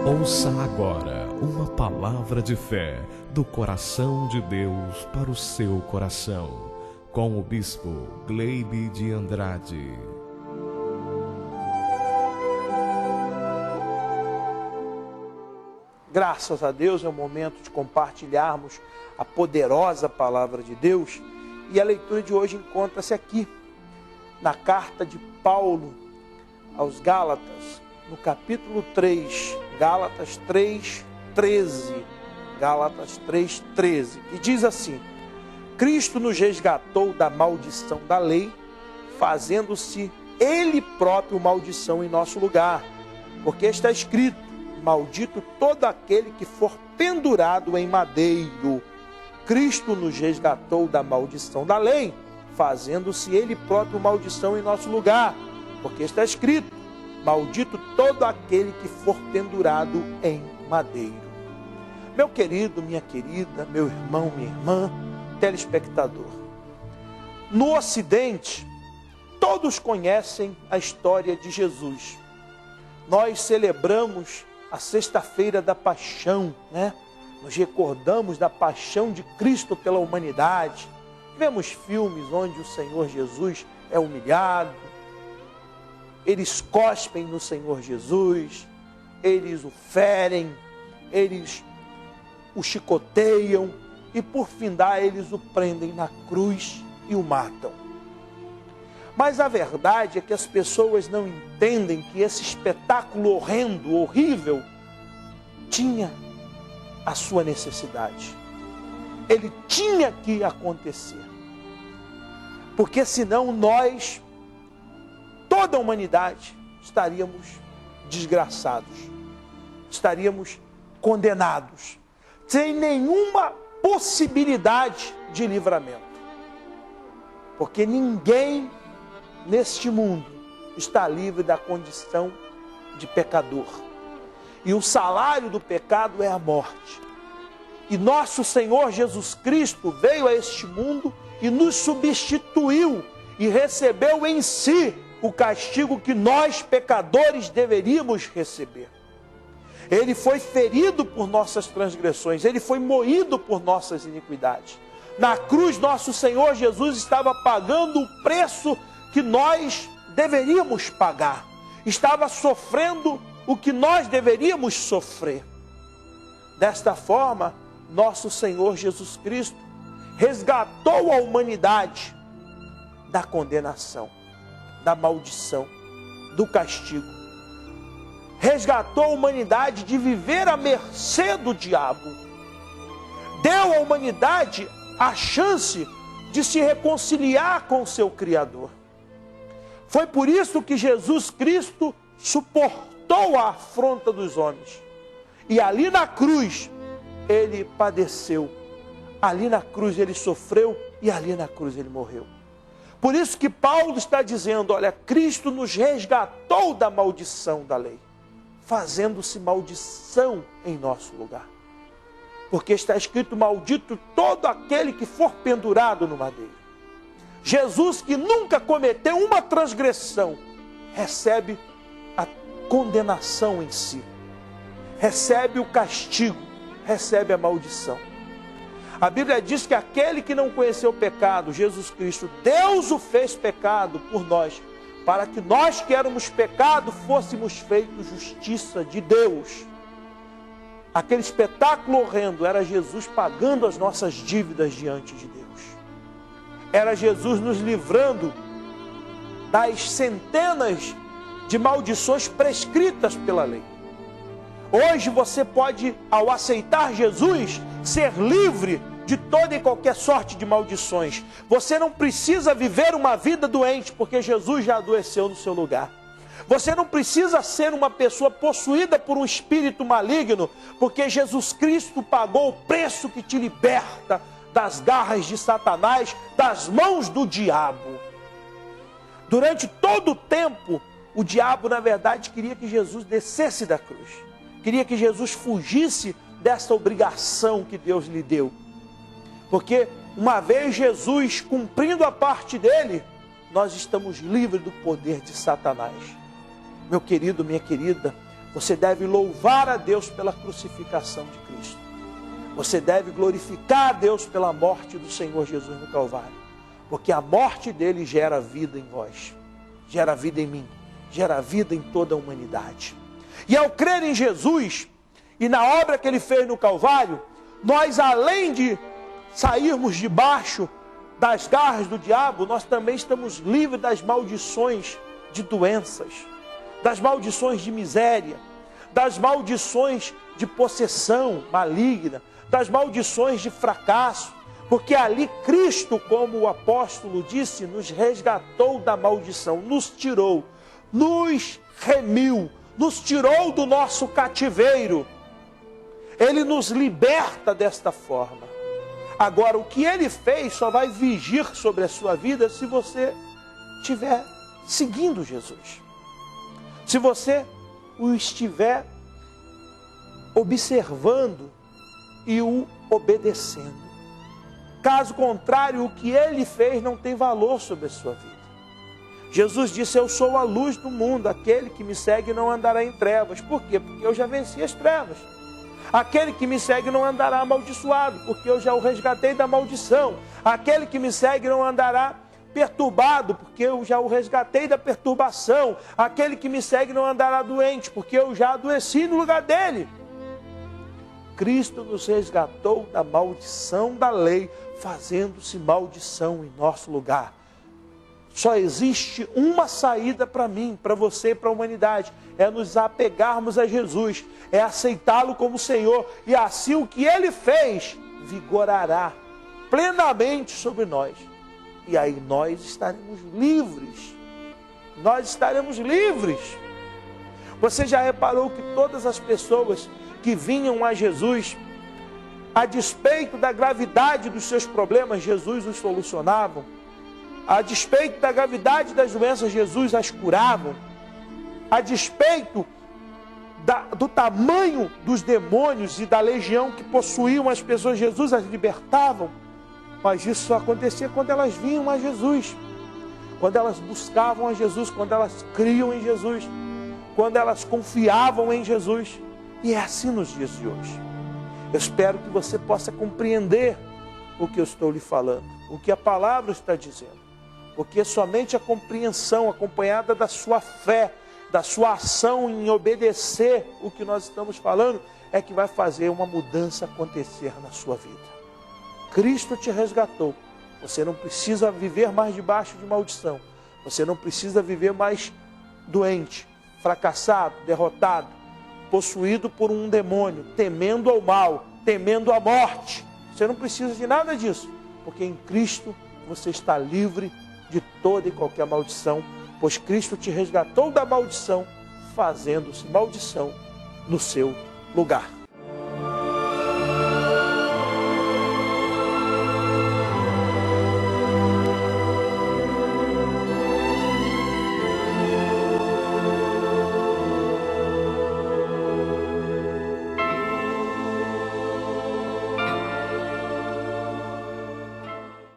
Ouça agora uma palavra de fé do coração de Deus para o seu coração, com o bispo Gleibe de Andrade. Graças a Deus é o momento de compartilharmos a poderosa palavra de Deus, e a leitura de hoje encontra-se aqui, na carta de Paulo aos Gálatas, no capítulo 3, Gálatas 3:13, Gálatas 3:13, que diz assim: Cristo nos resgatou da maldição da lei, fazendo-se Ele próprio maldição em nosso lugar, porque está escrito: maldito todo aquele que for pendurado em madeiro. Cristo nos resgatou da maldição da lei, fazendo-se Ele próprio maldição em nosso lugar, porque está escrito: maldito todo aquele que for pendurado em madeiro. Meu querido, minha querida, meu irmão, minha irmã, telespectador, no Ocidente, todos conhecem a história de Jesus. Nós celebramos a Sexta-feira da Paixão, né? Nos recordamos da paixão de Cristo pela humanidade. Vemos filmes onde o Senhor Jesus é humilhado, eles cospem no Senhor Jesus, eles o ferem, eles o chicoteiam e por findar eles o prendem na cruz e o matam. Mas a verdade é que as pessoas não entendem que esse espetáculo horrendo, horrível, tinha a sua necessidade. Ele tinha que acontecer. Porque senão nós, toda a humanidade, estaríamos desgraçados, estaríamos condenados, sem nenhuma possibilidade de livramento. Porque ninguém neste mundo está livre da condição de pecador. E o salário do pecado é a morte. E nosso Senhor Jesus Cristo veio a este mundo e nos substituiu e recebeu em si o castigo que nós, pecadores, deveríamos receber. Ele foi ferido por nossas transgressões, ele foi moído por nossas iniquidades. Na cruz, nosso Senhor Jesus estava pagando o preço que nós deveríamos pagar. Estava sofrendo o que nós deveríamos sofrer. Desta forma, nosso Senhor Jesus Cristo resgatou a humanidade da condenação, da maldição, do castigo. Resgatou a humanidade de viver à mercê do diabo. Deu à humanidade a chance de se reconciliar com o seu Criador. Foi por isso que Jesus Cristo suportou a afronta dos homens. E ali na cruz, ele padeceu. Ali na cruz ele sofreu e ali na cruz ele morreu. Por isso que Paulo está dizendo, olha, Cristo nos resgatou da maldição da lei, fazendo-se maldição em nosso lugar. Porque está escrito: maldito todo aquele que for pendurado no madeiro. Jesus, que nunca cometeu uma transgressão, recebe a condenação em si. Recebe o castigo, recebe a maldição. A Bíblia diz que aquele que não conheceu o pecado, Jesus Cristo, Deus o fez pecado por nós, para que nós que éramos pecado, fôssemos feitos justiça de Deus. Aquele espetáculo horrendo era Jesus pagando as nossas dívidas diante de Deus. Era Jesus nos livrando das centenas de maldições prescritas pela lei. Hoje você pode, ao aceitar Jesus, ser livre de toda e qualquer sorte de maldições. Você não precisa viver uma vida doente, porque Jesus já adoeceu no seu lugar. Você não precisa ser uma pessoa possuída por um espírito maligno, porque Jesus Cristo pagou o preço que te liberta das garras de Satanás, das mãos do diabo. Durante todo o tempo, o diabo, na verdade, queria que Jesus descesse da cruz. Queria que Jesus fugisse dessa obrigação que Deus lhe deu. Porque uma vez Jesus cumprindo a parte dele, nós estamos livres do poder de Satanás. Meu querido, minha querida, Você deve louvar a Deus pela crucificação de Cristo. Você deve glorificar a Deus pela morte do Senhor Jesus no Calvário. Porque a morte dele gera vida em vós, gera vida em mim, gera vida em toda a humanidade. E ao crer em Jesus e na obra que ele fez no Calvário, nós, além de sairmos debaixo das garras do diabo, nós também estamos livres das maldições de doenças, das maldições de miséria, das maldições de possessão maligna, das maldições de fracasso, porque ali Cristo, como o apóstolo disse, nos resgatou da maldição, nos tirou, nos remiu, nos tirou do nosso cativeiro. Ele nos liberta desta forma. Agora, o que ele fez só vai vigir sobre a sua vida se você estiver seguindo Jesus. Se você o estiver observando e o obedecendo. Caso contrário, o que ele fez não tem valor sobre a sua vida. Jesus disse: eu sou a luz do mundo, aquele que me segue não andará em trevas. Por quê? Porque eu já venci as trevas. Aquele que me segue não andará amaldiçoado, porque eu já o resgatei da maldição. Aquele que me segue não andará perturbado, porque eu já o resgatei da perturbação. Aquele que me segue não andará doente, porque eu já adoeci no lugar dele. Cristo nos resgatou da maldição da lei, fazendo-se maldição em nosso lugar. Só existe uma saída para mim, para você e para a humanidade. É nos apegarmos a Jesus, é aceitá-lo como Senhor. E assim o que ele fez vigorará plenamente sobre nós. E aí nós estaremos livres. Nós estaremos livres. Você já reparou que todas as pessoas que vinham a Jesus, a despeito da gravidade dos seus problemas, Jesus os solucionava? A despeito da gravidade das doenças, Jesus as curava. A despeito do tamanho dos demônios e da legião que possuíam as pessoas, Jesus as libertava. Mas isso só acontecia quando elas vinham a Jesus, quando elas buscavam a Jesus, quando elas criam em Jesus, quando elas confiavam em Jesus. E é assim nos dias de hoje. Eu espero que você possa compreender o que eu estou lhe falando, o que a palavra está dizendo. Porque somente a compreensão acompanhada da sua fé, da sua ação em obedecer o que nós estamos falando, é que vai fazer uma mudança acontecer na sua vida. Cristo te resgatou. Você não precisa viver mais debaixo de maldição. Você não precisa viver mais doente, fracassado, derrotado, possuído por um demônio, temendo ao mal, temendo a morte. Você não precisa de nada disso, porque em Cristo você está livre de toda e qualquer maldição, pois Cristo te resgatou da maldição, fazendo-se maldição no seu lugar.